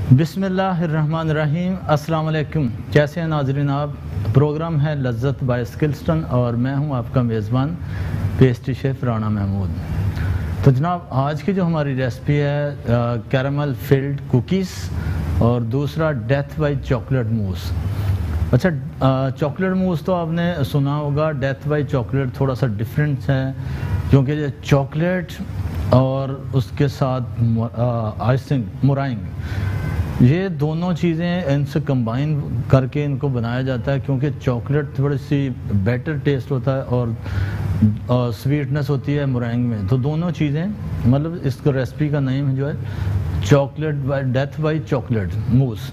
बिस्मिल्लाहिर्रहमानिर्रहीम। अस्सलाम वालेकुम। कैसे हैं नाज़रीन आप? प्रोग्राम है लज़्ज़त बाय स्किल्सटन और मैं हूं आपका मेज़बान पेस्ट्री शेफ़ राना महमूद। तो जनाब, आज की जो हमारी रेसिपी है कैरामल फिल्ड कुकीज़ और दूसरा डेथ बाय चॉकलेट मूस। अच्छा, चॉकलेट मूस तो आपने सुना होगा, डेथ बाय चॉकलेट थोड़ा सा डिफरेंट है क्योंकि ये चॉकलेट और उसके साथ आइसिंग मुराइंग, ये दोनों चीज़ें इनसे कंबाइन करके इनको बनाया जाता है क्योंकि चॉकलेट थोड़ी सी बेटर टेस्ट होता है और स्वीटनेस होती है मुराइंग में। तो दोनों चीज़ें, मतलब इसका रेसिपी का नेम जो है chocolate bye death by chocolate mousse.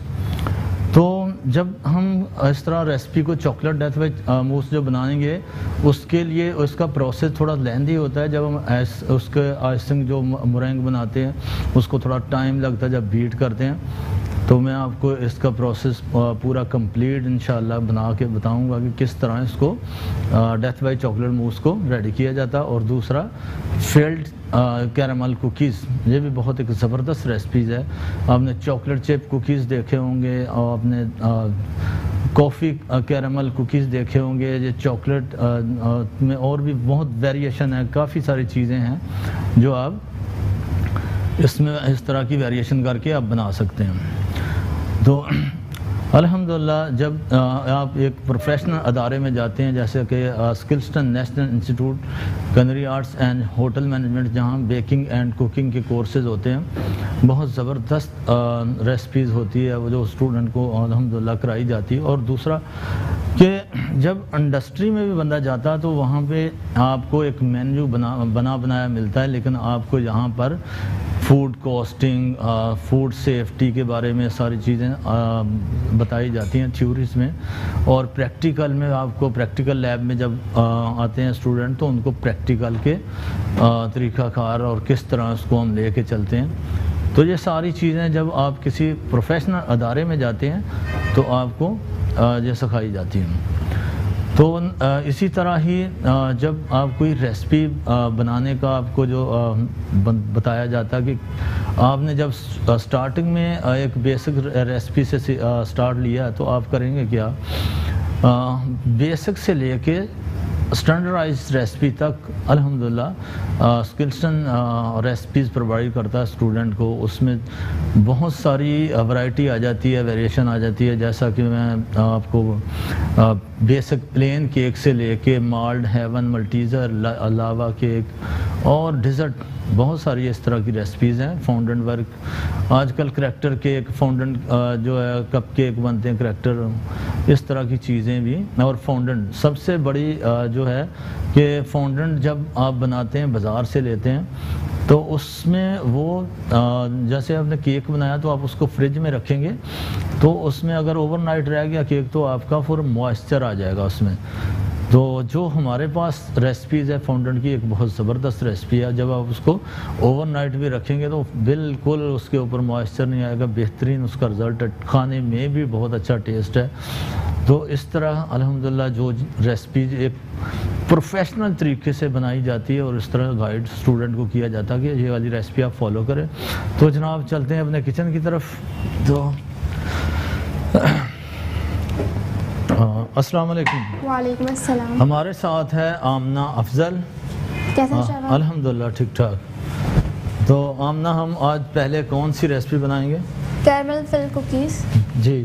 तो जब हम इस तरह रेसिपी को चॉकलेट डेथ बाय मूस जो बनाएंगे उसके लिए उसका प्रोसेस थोड़ा लेंदी होता है। जब हम उसके आइसिंग जो मुरैंग बनाते हैं उसको थोड़ा टाइम लगता है जब बीट करते हैं। तो मैं आपको इसका प्रोसेस पूरा कंप्लीट इंशाल्लाह बना के बताऊंगा कि किस तरह इसको डेथ बाय चॉकलेट मूस को रेडी किया जाता है। और दूसरा फिल्ड कैरामल कुकीज़, ये भी बहुत एक ज़बरदस्त रेसिपीज़ है। आपने चॉकलेट चिप कुकीज़ देखे होंगे और आपने कॉफ़ी कैरामल कुकीज़ देखे होंगे। ये चॉकलेट में और भी बहुत वेरिएशन है, काफ़ी सारी चीज़ें हैं जो आप इसमें इस तरह की वेरिएशन करके आप बना सकते हैं। तो अल्हम्दुलिल्लाह, जब आप एक प्रोफेशनल अदारे में जाते हैं जैसे कि स्किल्सटन national institute culinary arts and hotel management, जहाँ बेकिंग एंड कुकिंग के कोर्सेज़ होते हैं, बहुत ज़बरदस्त रेसिपीज़ होती है वो जो स्टूडेंट को अल्हम्दुलिल्लाह कराई जाती है। और दूसरा कि जब इंडस्ट्री में भी बंदा जाता है तो वहाँ पे आपको एक मेन्यू बनाया मिलता है, लेकिन आपको यहाँ पर फूड कॉस्टिंग, फूड सेफ्टी के बारे में सारी चीज़ें बताई जाती हैं थ्योरीज में। और प्रैक्टिकल में आपको प्रैक्टिकल लैब में जब आते हैं स्टूडेंट तो उनको प्रैक्टिकल के तरीक़ाकार और किस तरह उसको हम ले कर चलते हैं। तो ये सारी चीज़ें जब आप किसी प्रोफेशनल अदारे में जाते हैं तो आपको ये सिखाई जाती हैं। तो इसी तरह ही जब आप कोई रेसिपी बनाने का आपको जो बताया जाता है कि आपने जब स्टार्टिंग में एक बेसिक रेसिपी से स्टार्ट लिया तो आप करेंगे क्या, बेसिक से लेके स्टैंडर्डाइज्ड रेसिपी तक अल्हम्दुलिल्लाह स्किल्सटन रेसिपीज़ प्रोवाइड करता है स्टूडेंट को। उसमें बहुत सारी वैरायटी आ जाती है, वेरिएशन आ जाती है। जैसा कि मैं आपको बेसिक प्लेन केक से लेके माल्ड हेवन मल्टीज़र लावा केक और डिज़र्ट, बहुत सारी इस तरह की रेसिपीज़ हैं। फाउंडेंट वर्क, आजकल करैक्टर केक, फाउंडेंट जो है कप केक बनते हैं करैक्टर, इस तरह की चीज़ें भी। और फाउंडेंट सबसे बड़ी जो है कि फाउंडेंट जब आप बनाते हैं बाज़ार से लेते हैं तो उसमें वो जैसे आपने केक बनाया तो आप उसको फ्रिज में रखेंगे तो उसमें अगर ओवरनाइट रह गया केक तो आपका फिर मॉइस्चर आ जाएगा उसमें। तो जो हमारे पास रेसिपीज़ है फाउंडेंट की, एक बहुत ज़बरदस्त रेसिपी है। जब आप उसको ओवरनाइट भी रखेंगे तो बिल्कुल उसके ऊपर मॉइस्चर नहीं आएगा, बेहतरीन उसका रिज़ल्ट है, खाने में भी बहुत अच्छा टेस्ट है। तो इस तरह अल्हम्दुलिल्लाह जो रेसिपीज़ एक प्रोफेशनल तरीके से बनाई जाती है और इस तरह गाइड स्टूडेंट को किया जाता है कि ये वाली रेसिपी आप फॉलो करें। तो जनाब चलते हैं अपने किचन की तरफ। तो अस्सलाम वालेकुम। वालेकुम अस्सलाम। हमारे साथ है आमना अफजल। कैसा चल रहा है? अल्हम्दुलिल्लाह ठीक ठाक। तो आमना, हम आज पहले कौन सी रेसिपी बनाएंगे? Caramel filled cookies. जी,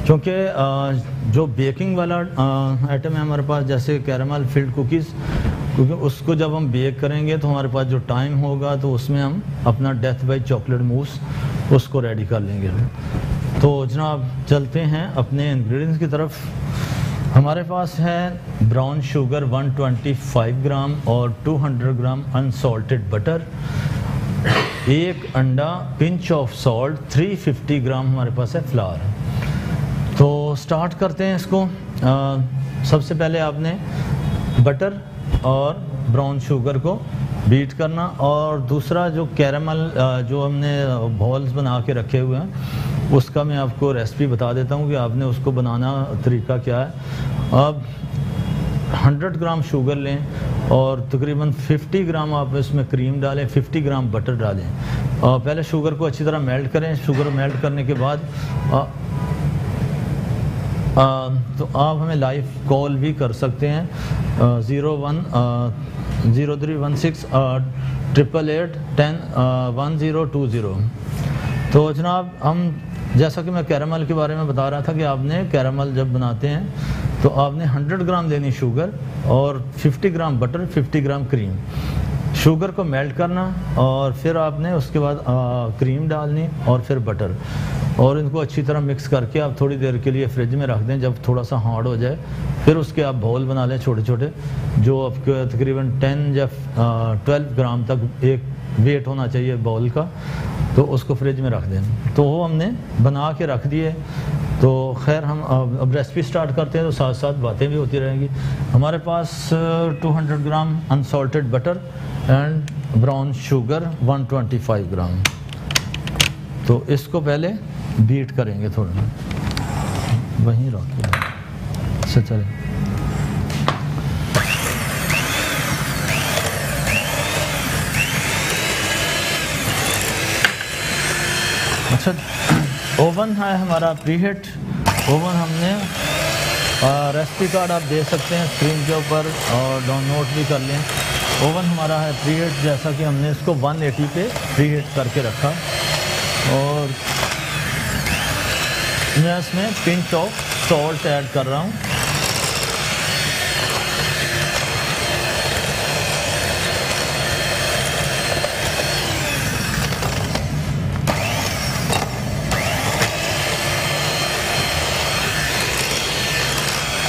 क्योंकि जो बेकिंग वाला आइटम है हमारे पास, जैसे कैरामल फिल्ड कुकीज़, क्योंकि उसको जब हम बेक करेंगे तो हमारे पास जो टाइम होगा तो उसमें हम अपना डेथ बाय चॉकलेट मूस उसको रेडी कर लेंगे। तो जनाब चलते हैं अपने इंग्रेडिएंट्स की तरफ। हमारे पास है ब्राउन शुगर 125 ग्राम और 200 ग्राम अनसॉल्टेड बटर, एक अंडा, पिंच ऑफ सॉल्ट, 350 ग्राम हमारे पास है फ्लावर। तो स्टार्ट करते हैं इसको। सबसे पहले आपने बटर और ब्राउन शुगर को बीट करना, और दूसरा जो कैरामल जो हमने बॉल्स बना के रखे हुए हैं उसका मैं आपको रेसिपी बता देता हूँ कि आपने उसको बनाना तरीका क्या है। अब 100 ग्राम शुगर लें और तकरीबन 50 ग्राम आप इसमें क्रीम डालें, 50 ग्राम बटर डालें। पहले शुगर को अच्छी तरह मेल्ट करें। शुगर मेल्ट करने के बाद तो आप हमें लाइव कॉल भी कर सकते हैं 010338811010। तो जनाब हम जैसा कि मैं कैरामल के बारे में बता रहा था कि आपने कैरामल जब बनाते हैं तो आपने 100 ग्राम लेनी शुगर और 50 ग्राम बटर, 50 ग्राम क्रीम। शुगर को मेल्ट करना और फिर आपने उसके बाद क्रीम डालनी और फिर बटर, और इनको अच्छी तरह मिक्स करके आप थोड़ी देर के लिए फ्रिज में रख दें। जब थोड़ा सा हार्ड हो जाए फिर उसके आप बाउल बना लें छोटे छोटे, जो आपके तकरीबन 10 या 12 ग्राम तक एक वेट होना चाहिए बाउल का, तो उसको फ्रिज में रख दें। तो वो हमने बना के रख दिए। तो खैर हम अब रेसिपी स्टार्ट करते हैं, तो साथ साथ बातें भी होती रहेंगी। हमारे पास 200 gram unsalted butter and brown sugar 125 gram. तो इसको पहले बीट करेंगे थोड़ा, वहीं रखिए से चले। अच्छा, ओवन है हमारा प्रीहीट। ओवन हमने रेसिपी कार्ड आप दे सकते हैं स्क्रीन के ऊपर और डाउनलोड भी कर लें। ओवन हमारा है प्रीहीट, जैसा कि हमने इसको 180 पे प्रीहीट करके रखा। और मैं इसमें पिंच ऑफ सॉल्ट ऐड कर रहा हूँ।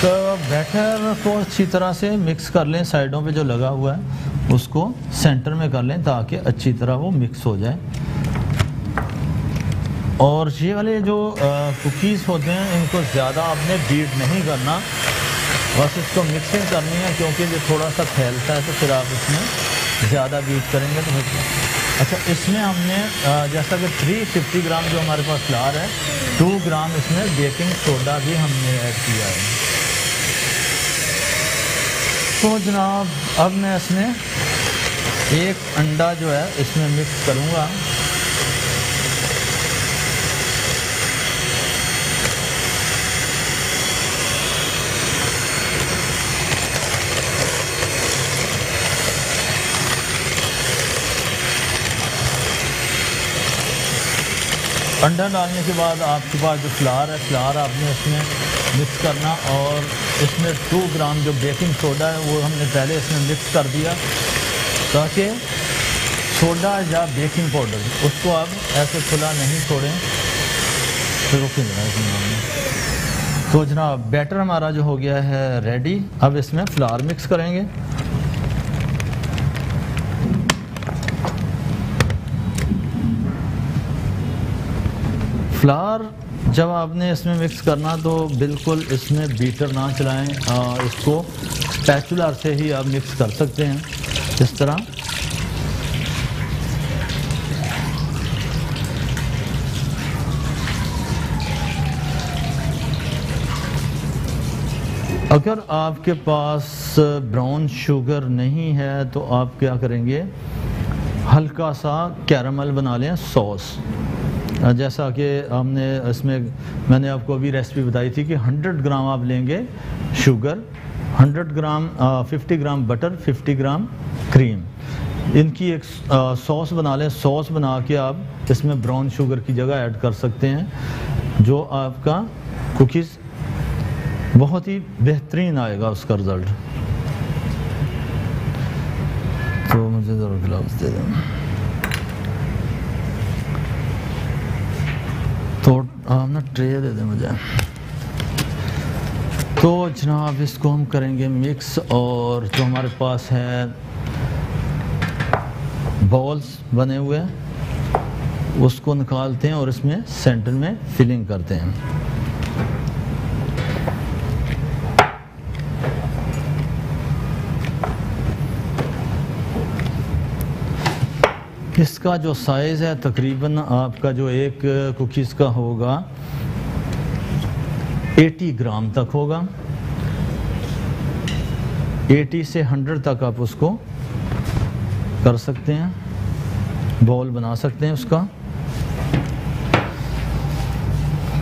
तो बैटर को अच्छी तरह से मिक्स कर लें। साइडों पे जो लगा हुआ है उसको सेंटर में कर लें ताकि अच्छी तरह वो मिक्स हो जाए। और ये वाले जो कुकीज़ होते हैं इनको ज़्यादा आपने बीट नहीं करना, बस इसको मिक्सिंग करनी है, क्योंकि ये थोड़ा सा फैलता है तो फिर आप इसमें ज़्यादा बीट करेंगे तो फिर। अच्छा, इसमें हमने जैसा कि 350 ग्राम जो हमारे पास फ्लावर है, 2 ग्राम इसमें बेकिंग सोडा भी हमने ऐड किया है। तो जनाब अब मैं इसमें एक अंडा जो है इसमें मिक्स करूँगा। अंडा डालने के बाद आपके पास जो फ्लावर है, फ्लावर आपने इसमें मिक्स करना, और इसमें 2 ग्राम जो बेकिंग सोडा है वो हमने पहले इसमें मिक्स कर दिया, ताकि सोडा या बेकिंग पाउडर उसको आप ऐसे खुला नहीं छोड़ें। तो तो जनाब बैटर हमारा जो हो गया है रेडी। अब इसमें फ्लावर मिक्स करेंगे। फ्लावर जब आपने इसमें मिक्स करना तो बिल्कुल इसमें बीटर ना चलाएं, इसको स्पैचुला से ही आप मिक्स कर सकते हैं इस तरह। अगर आपके पास ब्राउन शुगर नहीं है तो आप क्या करेंगे, हल्का सा कैरामल बना लें सॉस। जैसा कि हमने इसमें मैंने आपको अभी रेसिपी बताई थी कि 100 ग्राम आप लेंगे शुगर, 100 ग्राम 50 ग्राम बटर, 50 ग्राम क्रीम, इनकी एक सॉस बना लें। सॉस बना के आप इसमें ब्राउन शुगर की जगह ऐड कर सकते हैं, जो आपका कुकीज़ बहुत ही बेहतरीन आएगा उसका रिज़ल्ट। तो मुझे ज़रूर ग्लव्स दे दें। तो आप ना ट्रे दे दें मुझे। तो जनाब इसको हम करेंगे मिक्स, और जो हमारे पास है बॉल्स बने हुए हैं उसको निकालते हैं और इसमें सेंटर में फिलिंग करते हैं। इसका जो साइज़ है तकरीबन आपका जो एक कुकीज़ का होगा 80 ग्राम तक होगा। 80 से 100 तक आप उसको कर सकते हैं, बॉल बना सकते हैं उसका।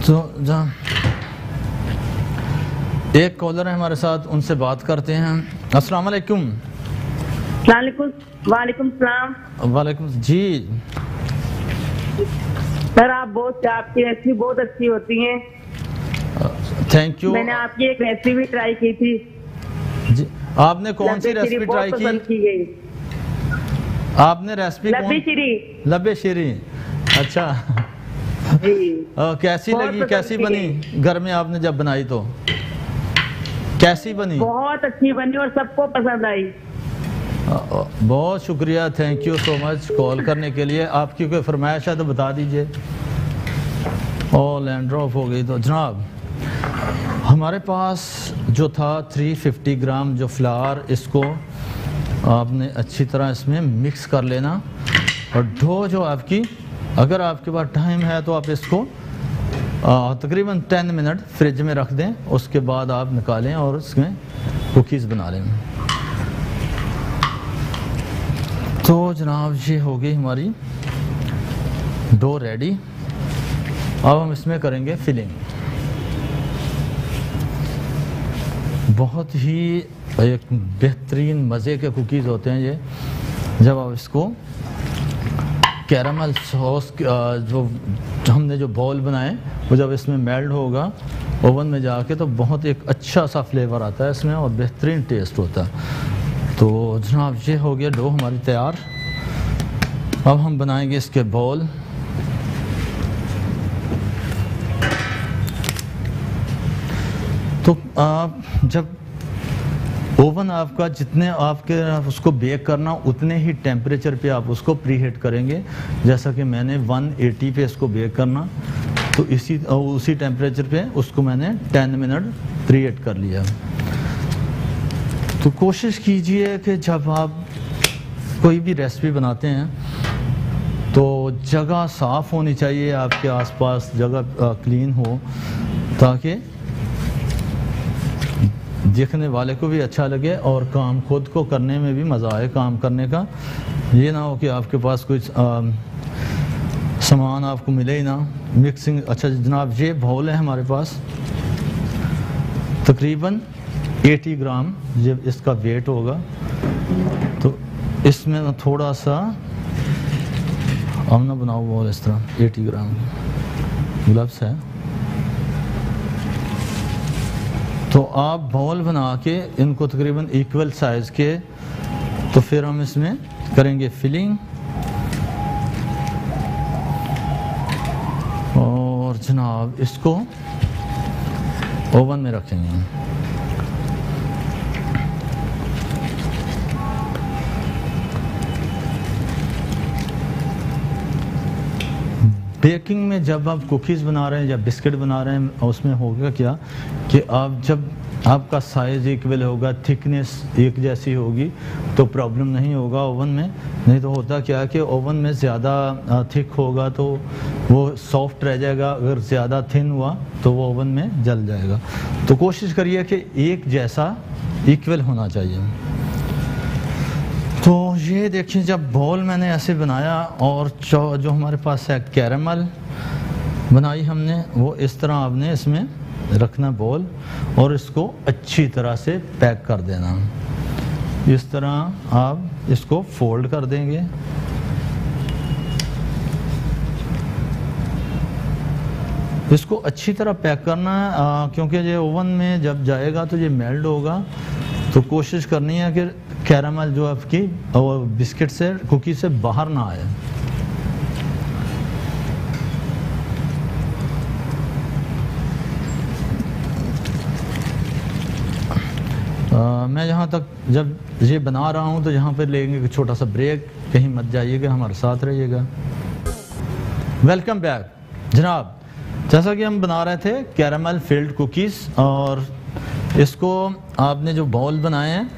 तो जहाँ एक कॉलर है हमारे साथ, उनसे बात करते हैं। अस्सलाम वालेकुम। वालेकुम सलाम। वालेकुम जी। सर आपकी रेसिपी बहुत अच्छी होती है। Thank you. मैंने आपकी एक रेसिपी ट्राई की थी जी। आपने कौन सी रेसिपी ट्राई की गई? आपने रेसिपी लब्बे शीरी। अच्छा जी। कैसी लगी, कैसी बनी? घर में आपने जब बनाई तो कैसी बनी? बहुत अच्छी बनी और सबको पसंद आई। बहुत शुक्रिया, thank you so much call करने के लिए। आपकी कोई फरमाइश है तो बता दीजिए। और लैंड ड्रॉप हो गई। तो जनाब हमारे पास जो था 350 ग्राम जो फ्लावर, इसको आपने अच्छी तरह इसमें मिक्स कर लेना। और डो जो आपकी, अगर आपके पास टाइम है तो आप इसको तकरीबन 10 मिनट फ्रिज में रख दें, उसके बाद आप निकालें और इसमें कुकीज़ बना लें। तो जनाब ये हो गई हमारी डो रेडी। अब हम इसमें करेंगे फिलिंग। बहुत ही एक बेहतरीन मज़े के कुकीज़ होते हैं ये। जब आप इसको कैरामल सॉस जो हमने जो बॉल बनाए वो जब इसमें मेल्ट होगा ओवन में जाके, तो बहुत एक अच्छा सा फ्लेवर आता है इसमें और बेहतरीन टेस्ट होता है। तो जनाब ये हो गया डो हमारी तैयार। अब हम बनाएंगे इसके बॉल। तो आप जब ओवन आपका जितने आपके उसको बेक करना उतने ही टेम्परेचर पे आप उसको प्री हीट करेंगे। जैसा कि मैंने 180 पे इसको बेक करना, तो उसी टेम्परेचर पे उसको मैंने 10 मिनट प्री हीट कर लिया। तो कोशिश कीजिए कि जब आप कोई भी रेसिपी बनाते हैं तो जगह साफ़ होनी चाहिए, आपके आसपास जगह क्लीन हो, ताकि देखने वाले को भी अच्छा लगे और काम खुद को करने में भी मज़ा आए काम करने का। ये ना हो कि आपके पास कुछ सामान आपको मिले ही ना। मिक्सिंग। अच्छा जनाब ये बाउल है हमारे पास, तकरीबन 80 ग्राम जब इसका वेट होगा। तो इसमें ना थोड़ा सा हम ना बनाओ बाउल इस तरह 80 ग्राम ग्लव्स है। तो आप बाउल बना के इनको तकरीबन इक्वल साइज़ के, तो फिर हम इसमें करेंगे फिलिंग। और जनाब इसको ओवन में रखेंगे। बेकिंग में जब आप कुकीज़ बना रहे हैं या बिस्किट बना रहे हैं, उसमें होगा क्या कि आप जब आपका साइज़ इक्वल होगा, थिकनेस एक जैसी होगी, तो प्रॉब्लम नहीं होगा ओवन में। नहीं तो होता क्या कि ओवन में ज़्यादा थिक होगा तो वो सॉफ्ट रह जाएगा, अगर ज़्यादा थिन हुआ तो वो ओवन में जल जाएगा। तो कोशिश करिए कि एक जैसा इक्वल होना चाहिए। तो ये देखिए जब बॉल मैंने ऐसे बनाया और जो हमारे पास है कैरामल बनाई हमने, वो इस तरह आपने इसमें रखना बॉल और इसको अच्छी तरह से पैक कर देना। इस तरह आप इसको फोल्ड कर देंगे। इसको अच्छी तरह पैक करना है क्योंकि ये ओवन में जब जाएगा तो ये मेल्ट होगा। तो कोशिश करनी है कि कैरामल जो आपकी बिस्किट से कुकी से बाहर ना आए। मैं यहाँ तक जब ये बना रहा हूँ तो यहाँ पर लेंगे छोटा सा ब्रेक, कहीं मत जाइएगा, हमारे साथ रहिएगा। वेलकम बैक जनाब। जैसा कि हम बना रहे थे कैरामल फिल्ड कुकीज़, और इसको आपने जो बाउल बनाए हैं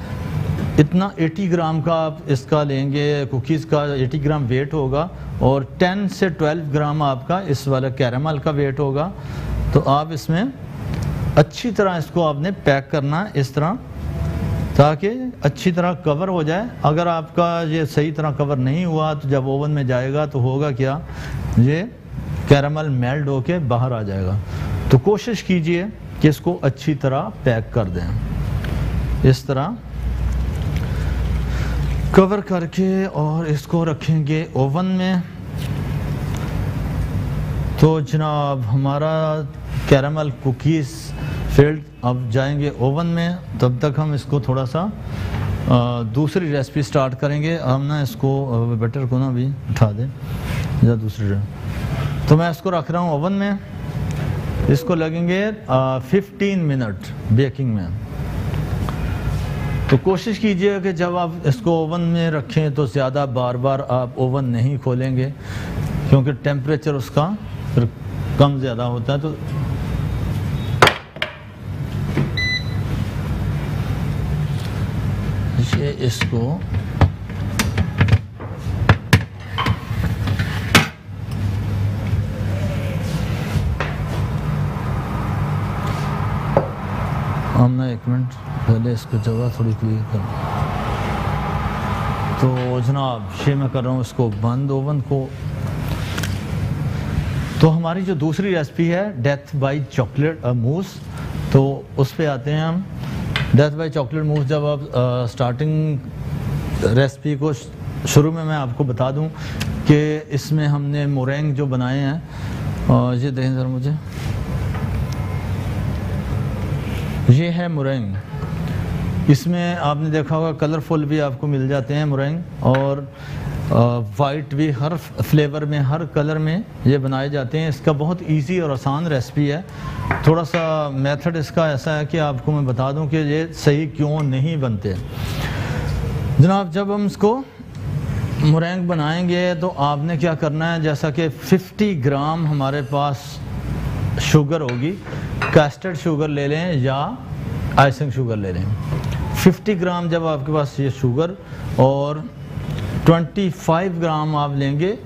इतना 80 ग्राम का आप इसका लेंगे, कुकीज़ का 80 ग्राम वेट होगा और 10 से 12 ग्राम आपका इस वाला कैरामल का वेट होगा। तो आप इसमें अच्छी तरह इसको आपने पैक करना है इस तरह। ताकि अच्छी तरह कवर हो जाए। अगर आपका ये सही तरह कवर नहीं हुआ तो जब ओवन में जाएगा तो होगा क्या, ये कैरामल मेल्ट होके बाहर आ जाएगा। तो कोशिश कीजिए कि इसको अच्छी तरह पैक कर दें, इस तरह कवर करके और इसको रखेंगे ओवन में। तो जनाब हमारा कैरामल कुकीज़ फिल्ड अब जाएंगे ओवन में, तब तक हम इसको थोड़ा सा दूसरी रेसिपी स्टार्ट करेंगे। हम ना इसको बटर को ना भी उठा दें या दूसरी, तो मैं इसको रख रहा हूँ ओवन में। इसको लगेंगे 15 मिनट बेकिंग में। तो कोशिश कीजिए कि जब आप इसको ओवन में रखें तो ज़्यादा बार बार आप ओवन नहीं खोलेंगे, क्योंकि टेम्परेचर उसका फिर कम ज़्यादा होता है। तो ये इसको हमने 1 मिनट पहले इसको जगह थोड़ी क्लियर कर। तो जनाब ये मैं कर रहा हूँ इसको बंद ओवन को। तो हमारी जो दूसरी रेसिपी है डेथ बाय चॉकलेट मूस, तो उस पे आते हैं हम। डेथ बाय चॉकलेट मूस, जब आप स्टार्टिंग रेसिपी को शुरू में मैं आपको बता दूं कि इसमें हमने मोरेंग जो बनाए हैं, ये देखें ज़रा मुझे, ये है मोरेंग। इसमें आपने देखा होगा कलरफुल भी आपको मिल जाते हैं मोरेंग, और वाइट भी, हर फ्लेवर में हर कलर में ये बनाए जाते हैं। इसका बहुत इजी और आसान रेसिपी है। थोड़ा सा मेथड इसका ऐसा है कि आपको मैं बता दूं कि ये सही क्यों नहीं बनते। जनाब जब हम इसको मोरेंग बनाएंगे तो आपने क्या करना है, जैसा कि 50 ग्राम हमारे पास शुगर होगी, कैस्टर्ड शुगर ले लें या आइसिंग शुगर ले लें। 50 ग्राम जब आपके पास ये शुगर, और 25 ग्राम आप लेंगे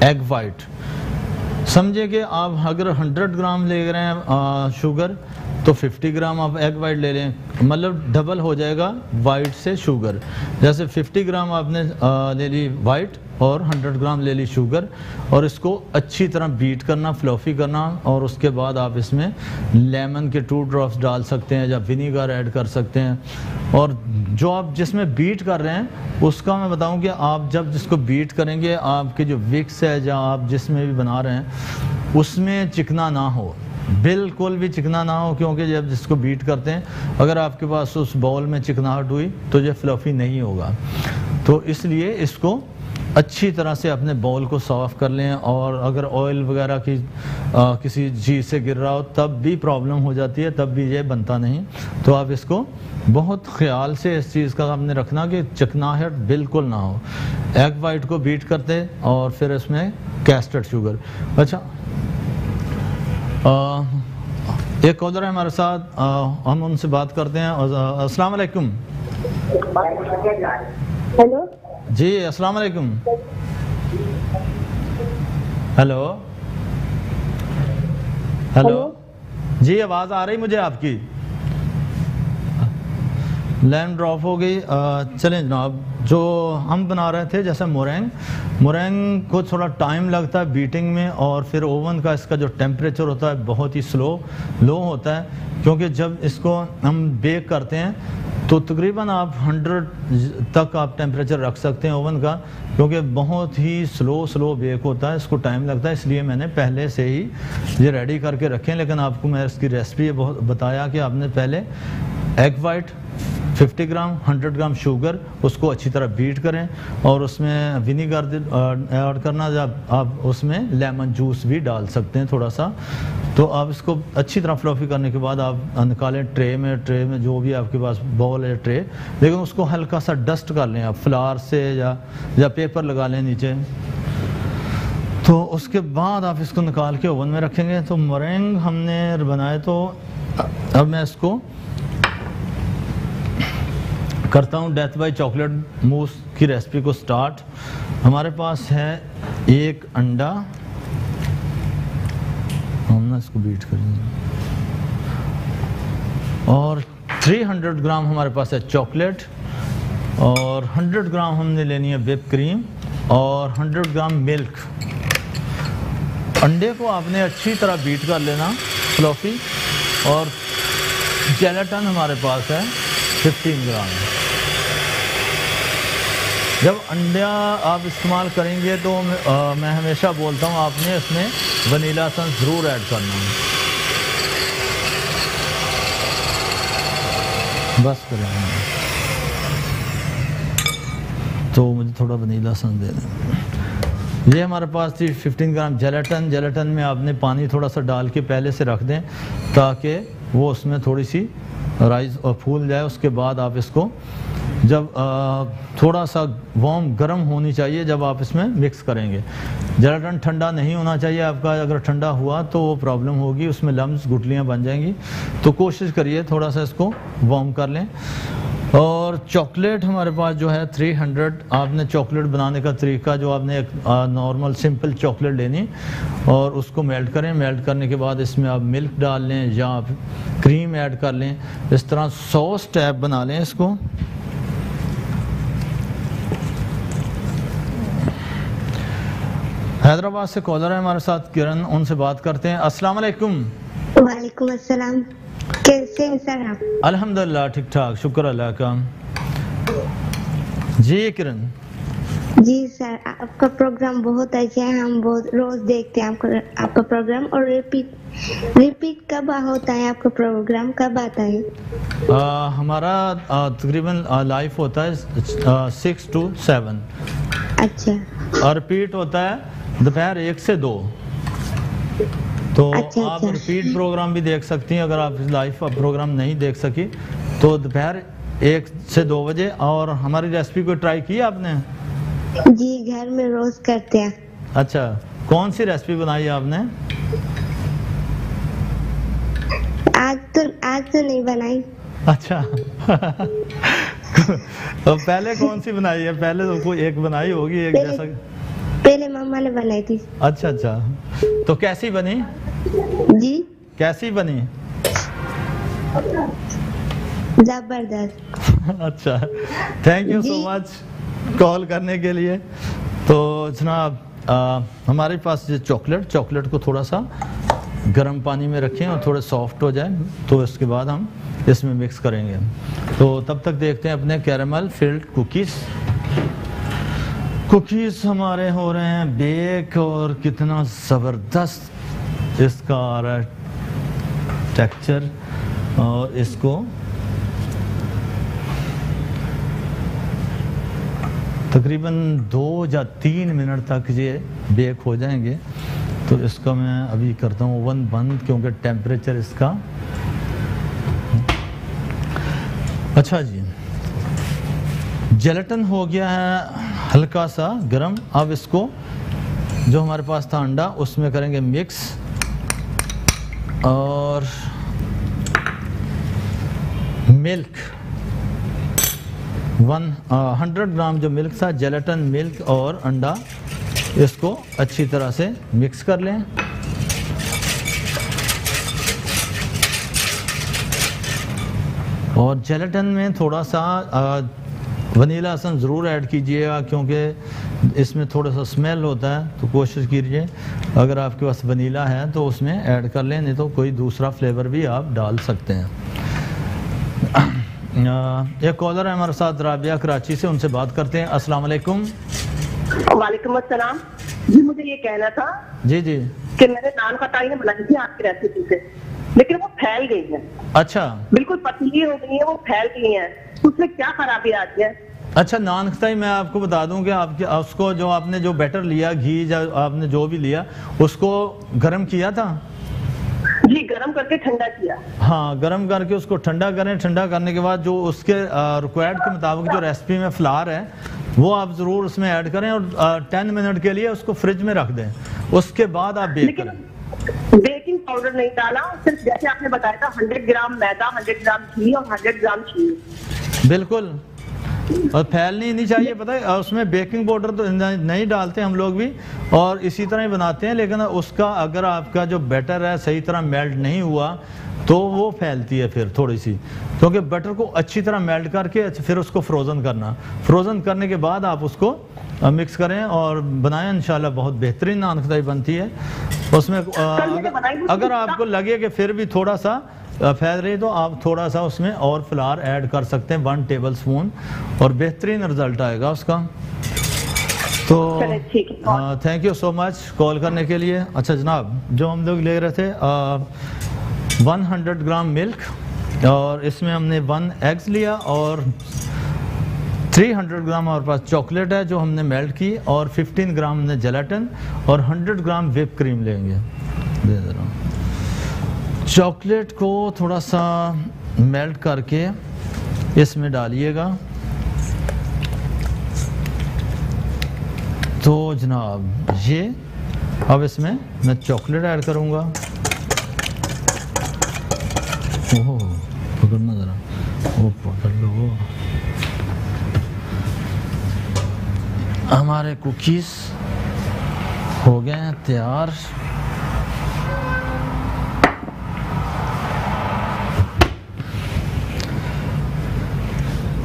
एग वाइट। समझिए कि आप अगर 100 ग्राम ले रहे हैं शुगर, तो 50 ग्राम आप एग वाइट ले लें, मतलब डबल हो जाएगा वाइट से शुगर। जैसे 50 ग्राम आपने ले ली वाइट और 100 ग्राम ले ली शुगर, और इसको अच्छी तरह बीट करना, फ्लफी करना। और उसके बाद आप इसमें लेमन के 2 ड्रॉप्स डाल सकते हैं या विनीगर ऐड कर सकते हैं। और जो आप जिसमें बीट कर रहे हैं उसका मैं बताऊं कि आप जब जिसको बीट करेंगे, आपके जो विक्स है या आप जिसमें भी बना रहे हैं उसमें चिकना ना हो, बिल्कुल भी चिकना ना हो, क्योंकि जब जिसको बीट करते हैं अगर आपके पास उस बाउल में चिकनाहट हुई तो ये फ्लफी नहीं होगा। तो इसलिए इसको अच्छी तरह से अपने बाउल को साफ़ कर लें। और अगर ऑयल वगैरह की किसी चीज़ से गिर रहा हो तब भी प्रॉब्लम हो जाती है, तब भी ये बनता नहीं। तो आप इसको बहुत ख्याल से इस चीज़ का आपने रखना कि चिकनाहट बिल्कुल ना हो। एग वाइट को बीट करते और फिर इसमें कैस्टर्ड शुगर। अच्छा, एक कॉलर है हमारे साथ, हम उनसे बात करते हैं। अस्सलाम वालेकुम। हेलो जी अस्सलाम वालेकुम। हेलो हेलो जी, आवाज़ आ रही मुझे आपकी? लाइन ड्रॉप हो गई। चलें जनाब, जो हम बना रहे थे जैसे मोरेंग को थोड़ा टाइम लगता है बीटिंग में, और फिर ओवन का इसका जो टेम्परेचर होता है बहुत ही लो होता है, क्योंकि जब इसको हम बेक करते हैं तो तकरीबन आप 100 तक आप टेम्परेचर रख सकते हैं ओवन का, क्योंकि बहुत ही स्लो बेक होता है, इसको टाइम लगता है। इसलिए मैंने पहले से ही ये रेडी करके रखे हैं। लेकिन आपको मैं इसकी रेसिपी बहुत बताया कि आपने पहले एग वाइट 50 ग्राम 100 ग्राम शुगर, उसको अच्छी तरह बीट करें और उसमें विनीगर ऐड करना। जब आप उसमें लेमन जूस भी डाल सकते हैं थोड़ा सा। तो आप इसको अच्छी तरह फ्लफी करने के बाद आप निकालें ट्रे में जो भी आपके पास बाउल है ट्रे, लेकिन उसको हल्का सा डस्ट कर लें आप फ्लावर से या पेपर लगा लें नीचे। तो उसके बाद आप इसको निकाल के ओवन में रखेंगे। तो मोरेंग हमने बनाए, तो अब मैं इसको करता हूँ डेथ बाय चॉकलेट मूस की रेसिपी को स्टार्ट। हमारे पास है 1 अंडा, हम ना इसको बीट करेंगे, और 300 ग्राम हमारे पास है चॉकलेट, और 100 ग्राम हमने लेनी है व्हिप क्रीम, और 100 ग्राम मिल्क। अंडे को आपने अच्छी तरह बीट कर लेना फ्लफी, और जेलेटिन हमारे पास है 15 ग्राम। जब अंडा आप इस्तेमाल करेंगे तो मैं हमेशा बोलता हूँ आपने इसमें वनीला एसेंस ज़रूर ऐड करना है। बस करेंगे तो मुझे थोड़ा वनीला एसेंस दे दें। ये हमारे पास थी 15 ग्राम जेलेटिन। जेलेटिन में आपने पानी थोड़ा सा डाल के पहले से रख दें ताकि वो उसमें थोड़ी सी राइस और फूल जाए। उसके बाद आप इसको जब थोड़ा सा वार्म गर्म होनी चाहिए जब आप इसमें मिक्स करेंगे। जेलेटिन ठंडा नहीं होना चाहिए आपका, अगर ठंडा हुआ तो वो प्रॉब्लम होगी, उसमें लम्स गुठलियाँ बन जाएंगी। तो कोशिश करिए थोड़ा सा इसको वार्म कर लें। और चॉकलेट हमारे पास जो है 300, आपने चॉकलेट बनाने का तरीका जो आपने एक नॉर्मल सिंपल चॉकलेट लेनी और उसको मेल्ट करें। मेल्ट करने के बाद इसमें आप मिल्क डाल लें या आप क्रीम ऐड कर लें। इस तरह 100 स्टेप बना लें इसको। हैदराबाद से कॉलर है हमारे साथ किरण, उनसे बात करते हैं। अस्सलाम वालेकुम। वालेकुम अस्सलाम। कैसे हैं सर आप? अल्हम्दुलिल्लाह ठीक ठाक, शुक्र अल्लाह का। जी किरण। जी सर, आपका प्रोग्राम बहुत अच्छा है, हम बहुत रोज देखते हैं आपका प्रोग्राम। और रिपीट कब होता है आपका प्रोग्राम, कब आता है? हमारा तकरीबन लाइव होता है 6 to 7। अच्छा। और रिपीट होता है दोपहर 1 से 2। तो अच्छा, आप अच्छा। रिपीट प्रोग्राम भी देख सकती हैं। अगर आप लाइव प्रोग्राम नहीं देख सकी तो दोपहर 1 से 2 बजे। और हमारी रेसिपी को ट्राई की आपने? जी घर में रोज करते हैं। अच्छा, कौन सी रेसिपी बनाई आपने? आज तो नहीं बनाई। अच्छा तो पहले कौन सी बनाई है? पहले तो कोई एक बनाई होगी, एक जैसा। पहले मम्मा ने बनाई थी। अच्छा अच्छा, तो कैसी बनी? जी कैसी बनी? जबरदस्त। अच्छा, thank you so much call करने के लिए। तो जनाब हमारे पास ये चॉकलेट को थोड़ा सा गर्म पानी में रखें और थोड़े सॉफ्ट हो जाए तो इसके बाद हम इसमें मिक्स करेंगे। तो तब तक देखते हैं अपने कैरेमल फिल्ड कुकीज़ हमारे हो रहे हैं बेक। और कितना ज़बरदस्त इसका आ रहा है टेक्सचर। और इसको तकरीबन 2 या 3 मिनट तक ये बेक हो जाएंगे। तो इसका मैं अभी करता हूँ ओवन बंद क्योंकि टेम्परेचर इसका। अच्छा जी, जेलेटिन हो गया है हल्का सा गरम। अब इसको जो हमारे पास था अंडा उसमें करेंगे मिक्स। और मिल्क 100 ग्राम जो मिल्क था, जेलेटिन, मिल्क और अंडा, इसको अच्छी तरह से मिक्स कर लें। और जेलेटिन में थोड़ा सा वनीला एसेंस ज़रूर ऐड कीजिएगा क्योंकि इसमें थोड़ा सा स्मेल होता है। तो कोशिश कीजिए अगर आपके पास वनीला है तो उसमें ऐड कर लें, नहीं तो कोई दूसरा फ्लेवर भी आप डाल सकते हैं। एक कॉलर है हमारे साथ राबिया कराची से, उनसे बात करते हैं। अस्सलाम वालेकुम। वालेकुम अस्सलाम। जी मुझे ये कहना था जी जी कि मैंने नान खटाई ने बनाई थी आपकी रेसिपी से, लेकिन वो फैल गई है। अच्छा, बिल्कुल पतली हो गई है, वो फैल गई है। उसमें क्या खराबी आती है? अच्छा, नान खटाई मैं आपको बता दूं कि आपके उसको जो आपने जो बैटर लिया, घी या आपने जो भी लिया, उसको गर्म किया था? जी गरम करके ठंडा किया। हाँ, गरम करके उसको ठंडा करें। ठंडा करने के बाद जो उसके रिक्वायर्ड के मुताबिक जो रेसिपी में फ्लावर है वो आप ज़रूर उसमें ऐड करें और 10 मिनट के लिए उसको फ्रिज में रख दें। उसके बाद आप बेक करें। बेकिंग पाउडर नहीं डाला, सिर्फ जैसे आपने बताया था 100 ग्राम मैदा, 100 ग्राम घी और 100 ग्राम चीनी। बिल्कुल, और फैलनी नहीं चाहिए। पता है उसमें बेकिंग पाउडर तो नहीं डालते हम लोग भी, और इसी तरह ही बनाते हैं। लेकिन उसका अगर आपका जो बैटर है सही तरह मेल्ट नहीं हुआ तो वो फैलती है फिर थोड़ी सी, क्योंकि बटर को अच्छी तरह मेल्ट करके फिर उसको फ्रोज़न करना, फ्रोज़न करने के बाद आप उसको मिक्स करें और बनाएं, इंशाल्लाह बहुत बेहतरीन नान खटाई बनती है। उसमें अगर आपको लगे कि फिर भी थोड़ा सा फैल रही तो आप थोड़ा सा उसमें और फ्लावर ऐड कर सकते हैं, 1 टेबल स्पून, और बेहतरीन रिजल्ट आएगा उसका। तो thank you so much call करने के लिए। अच्छा जनाब, जो हम लोग ले रहे थे 100 ग्राम मिल्क और इसमें हमने 1 एग्स लिया और 300 ग्राम हमारे पास चॉकलेट है जो हमने मेल्ट की, और 15 ग्राम हमने जेलाटिन और 100 ग्राम व्हिप क्रीम लेंगे। दे दे रहा हूँ। चॉकलेट को थोड़ा सा मेल्ट करके इसमें डालिएगा। तो जनाब ये अब इसमें मैं चॉकलेट ऐड करूँगा। ओह पकड़ना ज़रा, वो पकड़ लो। हमारे कुकीज़ हो गए हैं तैयार।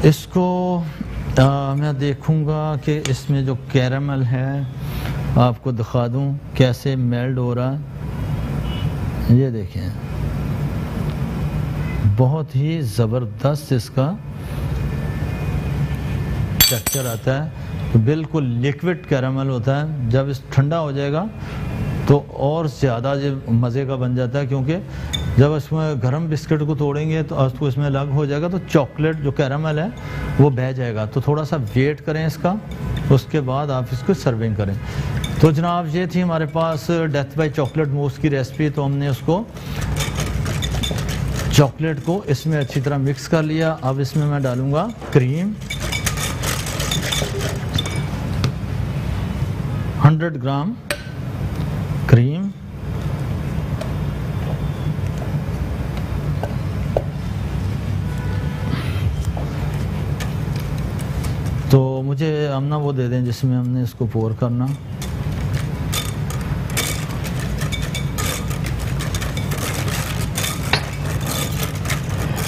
इसको मैं देखूंगा कि इसमें जो कैरामल है आपको दिखा दूं कैसे मेल्ट हो रहा है। ये देखें, बहुत ही ज़बरदस्त इसका टेक्सचर आता है, तो बिल्कुल लिक्विड कैरामल होता है। जब इस ठंडा हो जाएगा तो और ज़्यादा ये मज़े का बन जाता है, क्योंकि जब इसमें गर्म बिस्किट को तोड़ेंगे तो उसको इसमें अलग हो जाएगा, तो चॉकलेट जो कैरामल है वो बह जाएगा। तो थोड़ा सा वेट करें इसका, उसके बाद आप इसको सर्विंग करें। तो जनाब ये थी हमारे पास डेथ बाय चॉकलेट मूस की रेसिपी। तो हमने उसको चॉकलेट को इसमें अच्छी तरह मिक्स कर लिया। अब इसमें मैं डालूँगा क्रीम, 100 ग्राम क्रीम, तो मुझे आमना वो दे दें जिसमें हमने इसको पोर करना।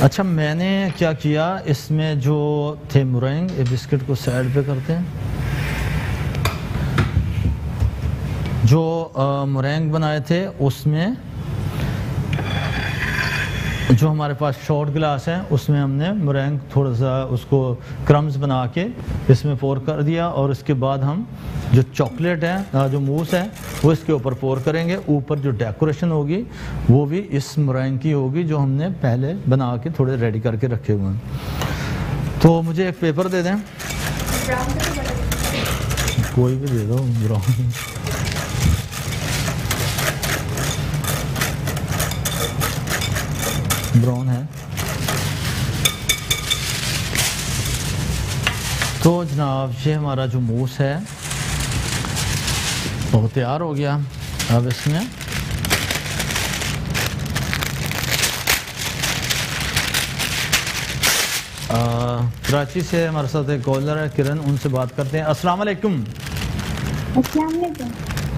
अच्छा मैंने क्या किया, इसमें जो थे मुरैंग, ये बिस्किट को साइड पे करते हैं। जो मुरैंग बनाए थे उसमें जो हमारे पास शॉर्ट गिलास है उसमें हमने मुरैंग थोड़ा सा उसको क्रम्स बना के इसमें पोर कर दिया, और इसके बाद हम जो चॉकलेट है जो मूस है वो इसके ऊपर पोर करेंगे। ऊपर जो डेकोरेशन होगी वो भी इस मुरैंग की होगी जो हमने पहले बना के थोड़े रेडी करके रखे हुए हैं। तो मुझे एक पेपर दे दें, कोई भी दे दो, ब्राउन। ब्राउन है। तो जनाब ये हमारा जो मूस है वो तैयार हो गया। अब इसमें कराची से हमारे साथ एक कॉलर है किरण, उनसे बात करते हैं। अस्सलाम वालेकुम।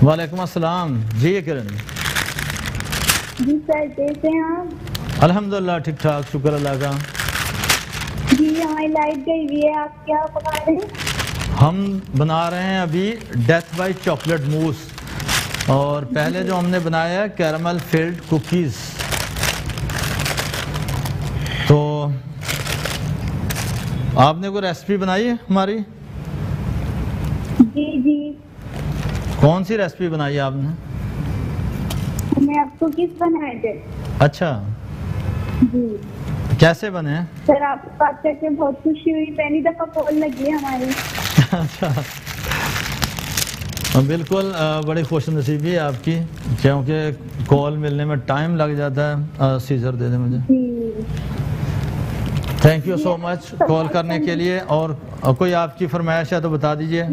वालेकुम अस्सलाम। जी किरण। जी सर, कैसे हैं आप? अल्हम्दुलिल्लाह ठीक ठाक, शुक्र अल्लाह का। जी हमारी लाइट गई हुई है, आप क्या पका रहे हैं? हम बना रहे हैं अभी डेथ बाय चॉकलेट मूस, और पहले जो हमने बनाया है कैरामल फिल्ड कुकीज़। तो आपने कोई रेसिपी बनाई है हमारी? जी जी। कौन सी रेसिपी बनाई है आपने? मैं आपको किस बनाए थे। अच्छा जी। कैसे बने? सर आपसे बात करके बहुत खुशी हुई, पहली दफा कॉल लगी है हमारी। अच्छा बिल्कुल, बड़ी खुश नसीबी है आपकी, क्योंकि कॉल मिलने में टाइम लग जाता है। सीजर दे दें मुझे। Thank you so much call करने के लिए। और कोई आपकी फरमाइश है तो बता दीजिए।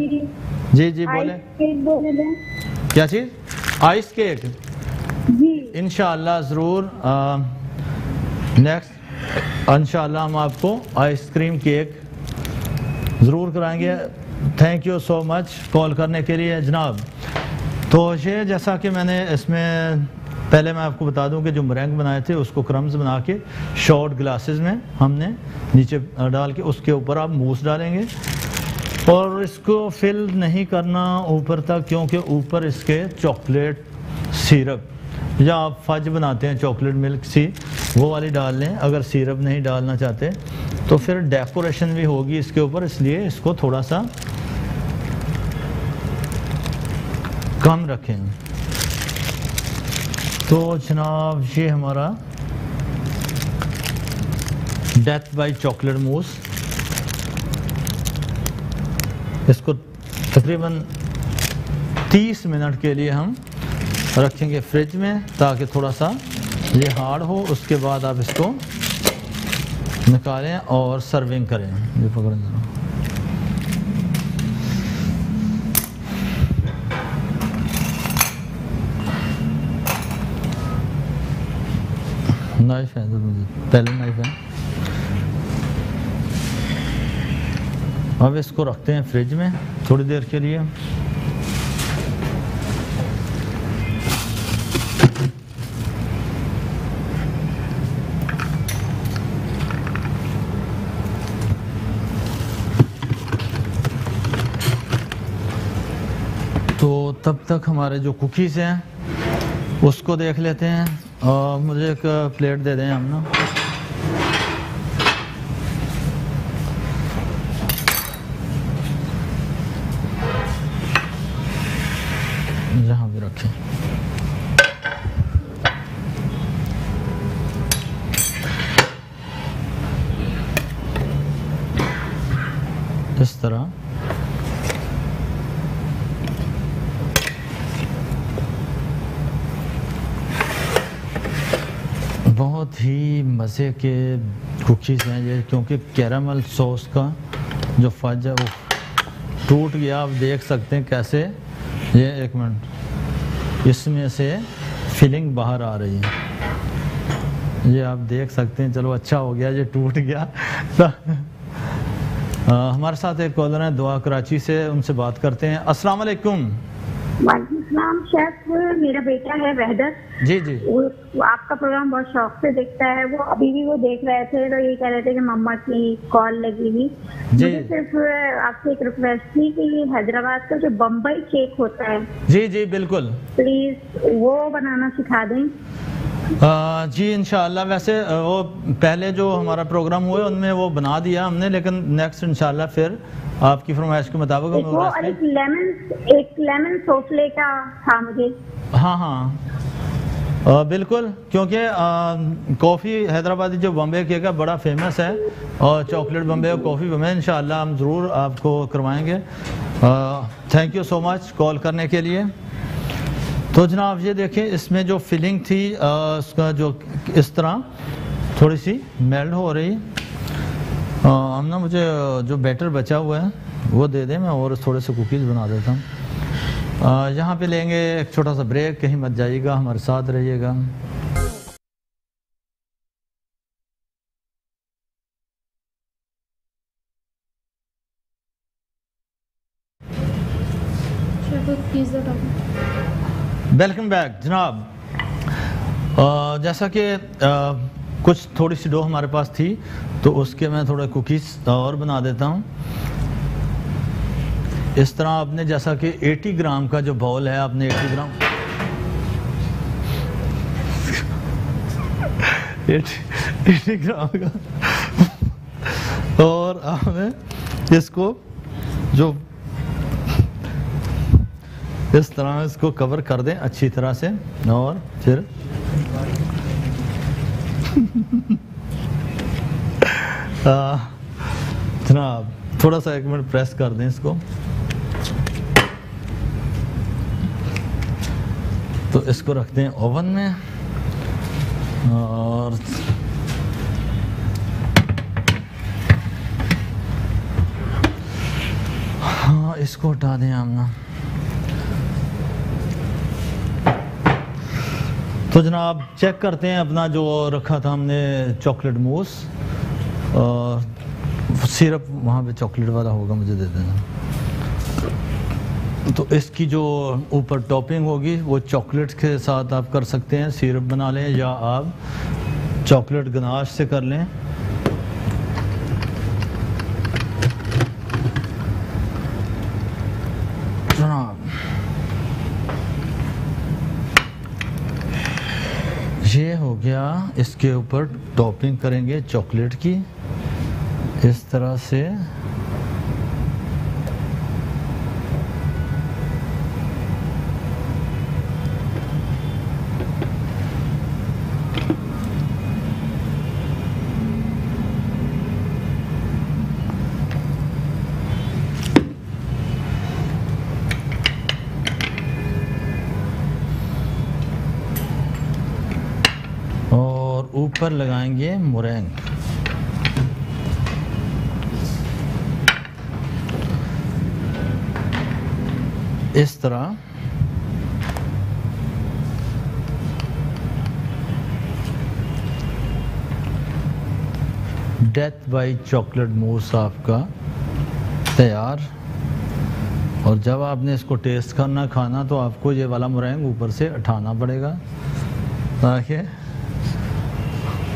जी जी बोले। क्या चीज़? Ice cake. जी इंशाअल्लाह ज़रूर। नेक्स्ट इंशाअल्लाह हम आपको आइसक्रीम केक ज़रूर कराएंगे। Thank you so much call करने के लिए जनाब। तो ये जैसा कि मैंने इसमें पहले मैं आपको बता दूं कि जो मरंग बनाए थे उसको क्रम्स बना के शॉर्ट ग्लासेस में हमने नीचे डाल के उसके ऊपर आप मूस डालेंगे और इसको फिल नहीं करना ऊपर तक, क्योंकि ऊपर इसके चॉकलेट सिरप या आप फज बनाते हैं चॉकलेट मिल्क सी वो वाली डाल लें। अगर सिरप नहीं डालना चाहते तो फिर डेकोरेशन भी होगी इसके ऊपर, इसलिए इसको थोड़ा सा कम रखें। तो जनाब ये हमारा डेथ बाय चॉकलेट मूस, इसको तकरीबन 30 मिनट के लिए हम रखेंगे फ्रिज में ताकि थोड़ा सा ये हार्ड हो। उसके बाद आप इसको निकालें और सर्विंग करें। ये पकड़ें जरा। नाइफ है, पहले नाइफ है। अब इसको रखते हैं फ्रिज में थोड़ी देर के लिए। तो तब तक हमारे जो कुकीज़ हैं उसको देख लेते हैं। मुझे एक प्लेट दे दें हम ना। जहाँ भी रखें। इस तरह बहुत ही मज़े के कुकीज़ हैं ये, क्योंकि कैरामल सॉस का जो फज है वो टूट गया। आप देख सकते हैं कैसे ये, एक मिनट, इसमें से फिलिंग बाहर आ रही है, ये आप देख सकते हैं। चलो अच्छा हो गया ये टूट गया। हमारे साथ एक कॉलर है दुआ कराची से, उनसे बात करते हैं। अस्सलाम वालेकुम। वालेकुम शेफ, मेरा बेटा है वहदत। जी जी। वो आपका प्रोग्राम बहुत शौक से देखता है। वो अभी भी वो देख रहे थे तो ये कह रहे थे कि मम्मा की कॉल लगी हुई। मुझे सिर्फ आपसे एक रिक्वेस्ट थी कि हैदराबाद का जो बम्बई केक होता है, जी जी बिल्कुल, प्लीज वो बनाना सिखा दें। जी इंशाल्लाह। वैसे वो पहले जो हमारा प्रोग्राम हुआ उनमें वो बना दिया हमने, लेकिन नेक्स्ट इंशाल्लाह फिर आपकी फरमाइश के मुताबिक एक लेमन सोफले का था मुझे। हाँ हाँ बिल्कुल, क्योंकि कॉफ़ी हैदराबादी जो बम्बे केक है बड़ा फेमस है और चॉकलेट बम्बे और कॉफ़ी बम्बे इंशाल्लाह हम ज़रूर आपको करवाएंगे। Thank you so much call करने के लिए। तो जनाब ये देखें, इसमें जो फिलिंग थी उसका जो इस तरह थोड़ी सी मेल्ट हो रही। हम ना, मुझे जो बैटर बचा हुआ है वो दे दें, मैं और थोड़े से कुकीज़ बना देता हूँ। यहाँ पे लेंगे एक छोटा सा ब्रेक, कहीं मत जाइएगा, हमारे साथ रहिएगा। वेलकम बैक जनाब। जैसा कि कुछ थोड़ी सी डो हमारे पास थी तो उसके मैं थोड़ा कुकीज़ और बना देता हूँ। इस तरह आपने, जैसा कि 80 ग्राम का जो बाउल है, आपने 80 ग्राम 80 ग्राम का, और आपने इसको जो इस तरह इसको कवर कर दें अच्छी तरह से, और फिर जनाब थोड़ा सा 1 मिनट प्रेस कर दें इसको। तो इसको रखते हैं ओवन में और हाँ इसको हटा दें हम ना। तो जनाब चेक करते हैं अपना जो रखा था हमने चॉकलेट मूस, और सिरप वहाँ पे चॉकलेट वाला होगा, मुझे दे देना। तो इसकी जो ऊपर टॉपिंग होगी वो चॉकलेट के साथ आप कर सकते हैं, सिरप बना लें या आप चॉकलेट गनाश से कर लें। ये हो गया, इसके ऊपर टॉपिंग करेंगे चॉकलेट की इस तरह से। ऊपर लगाएंगे मोरैंग। इस तरह डेथ बाय चॉकलेट मूस आपका तैयार। और जब आपने इसको टेस्ट करना खाना तो आपको ये वाला मोरैंग ऊपर से उठाना पड़ेगा ताकि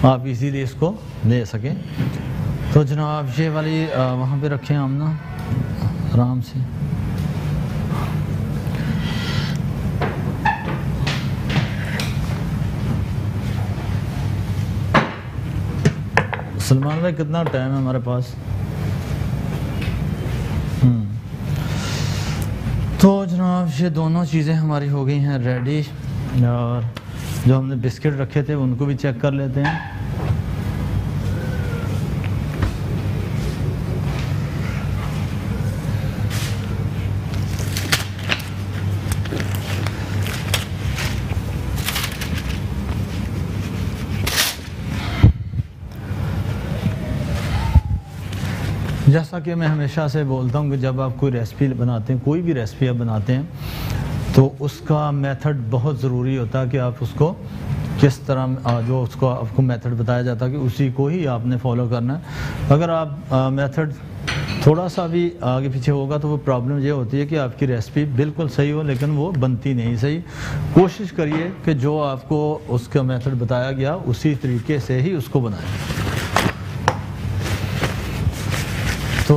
आप इजीली इसको ले सकें। तो जनाब ये वाली वहाँ पे रखें हम ना आराम से। सलमान भाई कितना टाइम है हमारे पास? तो जनाब ये दोनों चीज़ें हमारी हो गई हैं रेडी। और जो हमने बिस्किट रखे थे उनको भी चेक कर लेते हैं। जैसा कि मैं हमेशा से बोलता हूँ कि जब आप कोई रेसिपी बनाते हैं, कोई भी रेसिपी आप बनाते हैं, तो उसका मेथड बहुत ज़रूरी होता है कि आप उसको किस तरह जो उसको आपको मेथड बताया जाता है कि उसी को ही आपने फॉलो करना है। अगर आप मेथड थोड़ा सा भी आगे पीछे होगा तो वो प्रॉब्लम ये होती है कि आपकी रेसिपी बिल्कुल सही हो लेकिन वो बनती नहीं सही। कोशिश करिए कि जो आपको उसका मेथड बताया गया उसी तरीके से ही उसको बनाएं। तो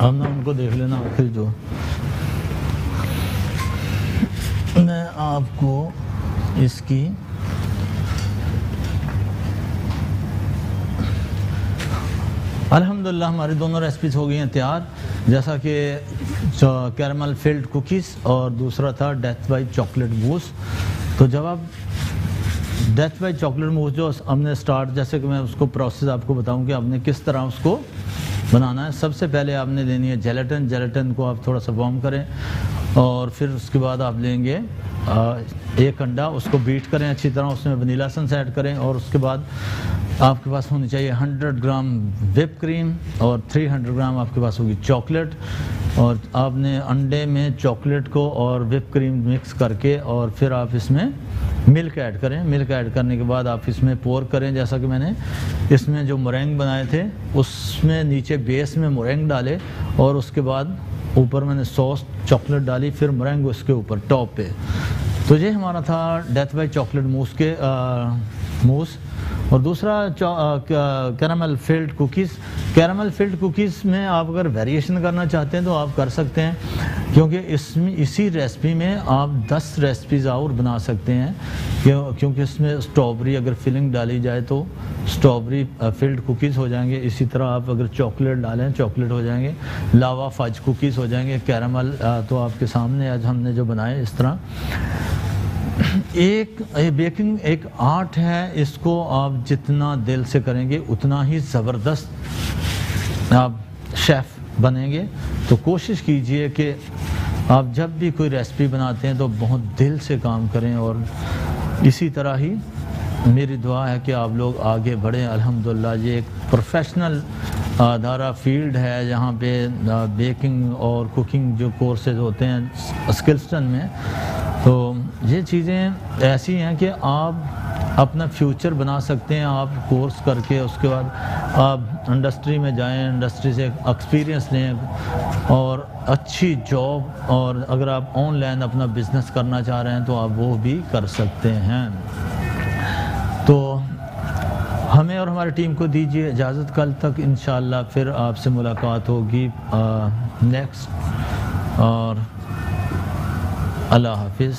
अब ना उनको देख लेना आखिर जो मैं आपको इसकी अल्हम्दुलिल्लाह हमारी दोनों रेसिपीज हो गई हैं तैयार। जैसा कि कैरमल फिल्ड कुकीज़ और दूसरा था डेथ बाय चॉकलेट मूस। तो जब आप डेथ बाय चॉकलेट मूस जो हमने स्टार्ट, जैसे कि मैं उसको प्रोसेस आपको बताऊं कि आपने किस तरह उसको बनाना है। सबसे पहले आपने लेनी है जेलेटिन। जेलेटिन को आप थोड़ा सा वार्म करें और फिर उसके बाद आप लेंगे एक अंडा, उसको बीट करें अच्छी तरह, उसमें वनीला एसेंस ऐड करें और उसके बाद आपके पास होनी चाहिए 100 ग्राम व्हिप क्रीम और 300 ग्राम आपके पास होगी चॉकलेट। और आपने अंडे में चॉकलेट को और व्हिप क्रीम मिक्स करके और फिर आप इसमें मिल्क ऐड करें। मिल्क ऐड करने के बाद आप इसमें पोर करें। जैसा कि मैंने इसमें जो मोरैंग बनाए थे उसमें नीचे बेस में मोरैंग डाले और उसके बाद ऊपर मैंने सॉस चॉकलेट डाली, फिर मोरैंग उसके ऊपर टॉप पे। तो ये हमारा था डेथ बाय चॉकलेट मूस के मूस। और दूसरा caramel filled cookies. Caramel filled cookies में आप अगर वेरिएशन करना चाहते हैं तो आप कर सकते हैं, क्योंकि इसमें इसी रेसिपी में आप 10 रेसिपीज़ और बना सकते हैं। क्योंकि इसमें स्ट्रॉबेरी अगर फिलिंग डाली जाए तो स्ट्रॉबेरी फिल्ड कुकीज़ हो जाएंगे। इसी तरह आप अगर चॉकलेट डालें चॉकलेट हो जाएंगे। लावा फज कुकीज़ हो जाएंगे। कैरामल तो आपके सामने आज हमने जो बनाए इस तरह। बेकिंग एक आर्ट है, इसको आप जितना दिल से करेंगे उतना ही ज़बरदस्त आप शेफ़ बनेंगे। तो कोशिश कीजिए कि आप जब भी कोई रेसिपी बनाते हैं तो बहुत दिल से काम करें। और इसी तरह ही मेरी दुआ है कि आप लोग आगे बढ़ें। अल्हम्दुलिल्लाह ये एक प्रोफेशनल अदारा फील्ड है जहाँ पे बेकिंग और कुकिंग जो कोर्सेज होते हैं स्किल्सटन में। तो ये चीज़ें ऐसी हैं कि आप अपना फ्यूचर बना सकते हैं आप कोर्स करके। उसके बाद आप इंडस्ट्री में जाएं, इंडस्ट्री से एक्सपीरियंस लें और अच्छी जॉब, और अगर आप ऑनलाइन अपना बिजनेस करना चाह रहे हैं तो आप वो भी कर सकते हैं। तो हमें और हमारी टीम को दीजिए इजाज़त, कल तक इंशाअल्लाह फिर आपसे मुलाकात होगी नेक्स्ट, और अल्लाह हाफिज़।